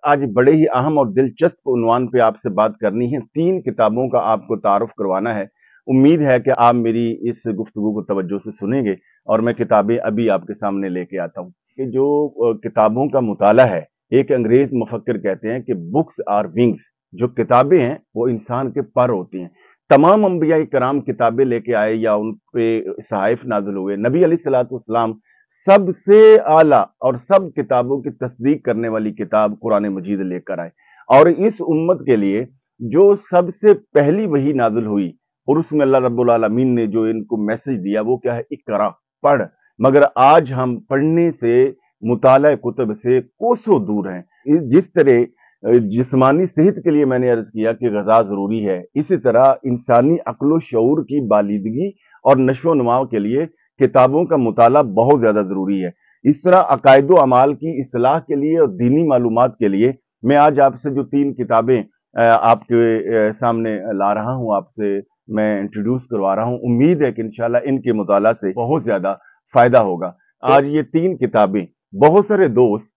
आज बड़े ही अहम और दिलचस्प उन्वान पे आपसे बात करनी है। 3 किताबों का आपको तारुफ करवाना है। उम्मीद है कि आप मेरी इस गुफ्तगू को तवज्जो से सुनेंगे और मैं किताबें अभी आपके सामने लेके आता हूँ। कि जो किताबों का मुताला है, एक अंग्रेज मुफक्किर कहते हैं कि बुक्स आर विंग्स। जो किताबें हैं वो इंसान के पर होती हैं। तमाम अंबिया कराम किताबें लेके आए या उन पे सहाइफ नाज़िल हुए। नबी अलैहिस्सलातु वस्सलाम सबसे आला और सब किताबों की तस्दीक करने वाली किताब कुरान मजीद लेकर आए और इस उम्मत के लिए जो सबसे पहली वही नाजिल हुई और उसमें अल्लाह रब्बुल आलमीन ने जो इनको मैसेज दिया वो क्या है, इकरा, पढ़। मगर आज हम पढ़ने से, मुताला कुतुब से कोसों दूर हैं। जिस तरह जिस्मानी सेहत के लिए मैंने अर्ज किया कि ग़िज़ा ज़रूरी है, इसी तरह इंसानी अक्ल व शऊर की बालिदगी और नशो नुमा के लिए किताबों का मुताला बहुत ज्यादा जरूरी है। इस तरह अकायद अमाल की इस्लाह के लिए और दीनी मालूमात के लिए मैं आज आपसे जो 3 किताबें आपके सामने ला रहा हूं, आपसे मैं इंट्रोड्यूस करवा रहा हूं। उम्मीद है कि इंशाल्लाह इनके मुताला से बहुत ज्यादा फायदा होगा। आज ये 3 किताबें, बहुत सारे दोस्त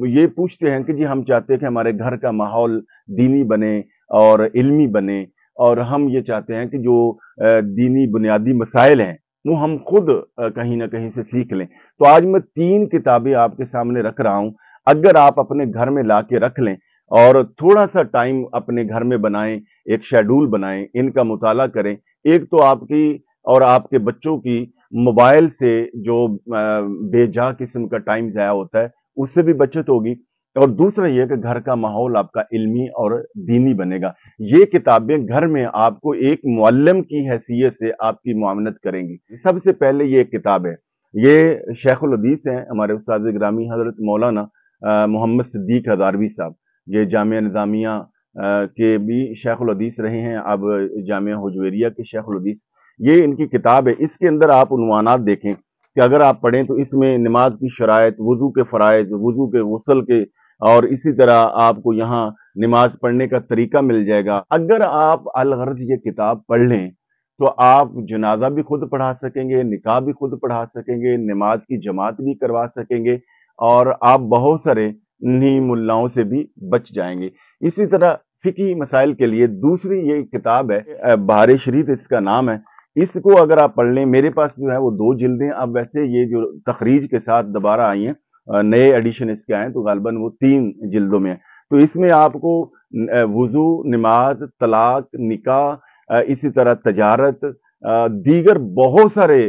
ये पूछते हैं कि जी हम चाहते हैं कि हमारे घर का माहौल दीनी बने और इल्मी बने और हम ये चाहते हैं कि जो दीनी बुनियादी मसाइल हैं वो हम खुद कहीं ना कहीं से सीख लें। तो आज मैं 3 किताबें आपके सामने रख रहा हूं। अगर आप अपने घर में ला के रख लें और थोड़ा सा टाइम अपने घर में बनाएं, एक शेड्यूल बनाएं, इनका मुताला करें। एक तो आपकी और आपके बच्चों की मोबाइल से जो बेजा किस्म का टाइम जाया होता है उससे भी बचत होगी और दूसरा यह कि घर का माहौल आपका इल्मी और दीनी बनेगा। ये किताबें घर में आपको एक मुअल्लिम की हैसियत से आपकी मुआवनत करेंगी। सबसे पहले ये किताब है, ये शेखुल हदीस हैं हमारे उस्ताद गिरामी हजरत मौलाना मोहम्मद सिद्दीक हज़ारवी साहब। ये जामिया निज़ामिया के भी शेखुल हदीस रहे हैं, अब जामिया हुजवेरिया के शेखुल हदीस। ये इनकी किताब है। इसके अंदर आप उन्वानात देखें कि अगर आप पढ़ें तो इसमें नमाज की शराइत, वजू के फ़राइज़, वजू के गुस्ल के और इसी तरह आपको यहाँ नमाज पढ़ने का तरीका मिल जाएगा। अगर आप अलगर्ज ये किताब पढ़ लें तो आप जनाजा भी खुद पढ़ा सकेंगे, निकाह भी खुद पढ़ा सकेंगे, नमाज की जमात भी करवा सकेंगे और आप बहुत सारे इन्हीं मुल्लाओं से भी बच जाएंगे। इसी तरह फिकी मसाइल के लिए दूसरी ये किताब है, बहार शरीत इसका नाम है। इसको अगर आप पढ़ लें, मेरे पास जो है वो 2 जिल्दें, अब वैसे ये जो तखरीज के साथ दोबारा आई हैं, नए एडिशन इसके आए हैं तो गालबन वो 3 जिल्दों में है। तो इसमें आपको वुजू, नमाज, तलाक, निकाह, इसी तरह तजारत, दीगर बहुत सारे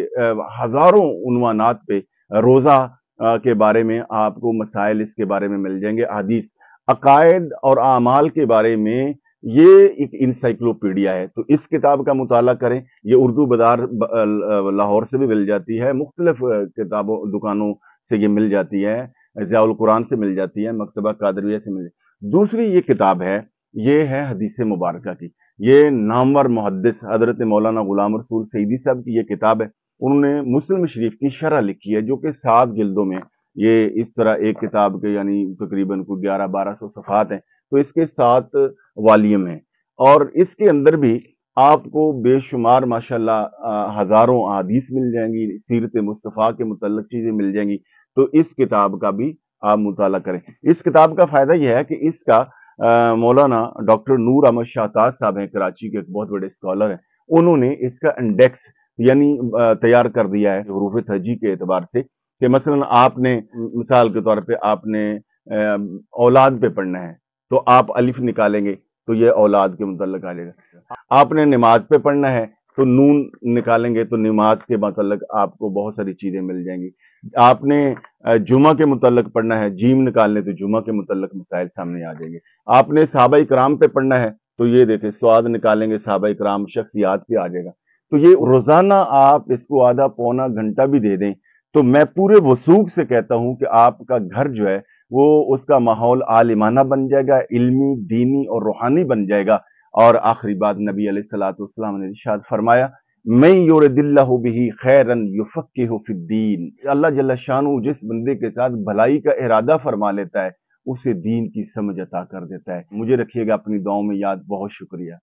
हजारों उन्वानात पे रोजा के बारे में आपको मसाइल इसके बारे में मिल जाएंगे। हदीस, अकायद और आमाल के बारे में ये एक इंसाइक्लोपीडिया है। तो इस किताब का मुताला करें। ये उर्दू बाजार लाहौर से भी मिल जाती है, मुख्तलिफ किताबों दुकानों से ये मिल जाती है, ज़ियाउल कुरान से मिल जाती है, मकतबा कादरिया से मिल जाती है। दूसरी ये किताब है, ये है हदीस मुबारका की। ये नामवर मुहद्दिस हजरत मौलाना गुलाम रसूल सईदी साहब की ये किताब है। उन्होंने मुस्लिम शरीफ की शरह लिखी है जो कि 7 जिल्दों में। ये इस तरह एक किताब के यानी तकरीबन को 1100-1200 सफ़ात हैं, तो इसके 7 वॉल्यूम हैं और इसके अंदर भी आपको बेशुमार माशाल्लाह हजारों अहादीस मिल जाएंगी, सीरत मुस्तफ़ा के मुतल्लिक़ चीजें मिल जाएंगी। तो इस किताब का भी आप मुताला करें। इस किताब का फायदा यह है कि इसका मौलाना डॉक्टर नूर अहमद शाहताज साहब हैं, कराची के एक बहुत बड़े स्कॉलर हैं। उन्होंने इसका इंडेक्स यानी तैयार कर दिया है हुरूफ तहजी के एतबार से कि मसलन आपने मिसाल के तौर पे आपने औलाद पे पढ़ना है तो आप अलिफ निकालेंगे तो ये औलाद के मुतल्लिक़ आ जाएगा। आपने नमाज पे पढ़ना है तो नून निकालेंगे तो नमाज के मुतल्लिक़ आपको बहुत सारी चीजें मिल जाएंगी। आपने जुमा के मुतल्लिक़ पढ़ना है, जीम निकालने तो जुमा के मुतल्लिक़ मसाइल सामने आ जाएंगे। आपने सहाबा इकराम पे पढ़ना है तो ये देखें स्वाद निकालेंगे, सहाबा इकराम शख्सियात पे आ जाएगा। तो ये रोजाना आप इसको आधा पौना घंटा भी दे दें तो मैं पूरे वसूख से कहता हूं कि आपका घर जो है वो उसका माहौल आलिमाना बन जाएगा, इल्मी, दीनी और रूहानी बन जाएगा। और आखिरी बात, नबी अलैहिस्सलातु वस्सलाम ने इरशाद फरमाया, मैं युरिदिल्लाहु बिही खैरन युफक्किहु फिद्दीन। अल्लाह जल्ला शानु जिस बंदे के साथ भलाई का इरादा फरमा लेता है उसे दीन की समझ अता कर देता है। मुझे रखिएगा अपनी दुआओं में याद। बहुत शुक्रिया।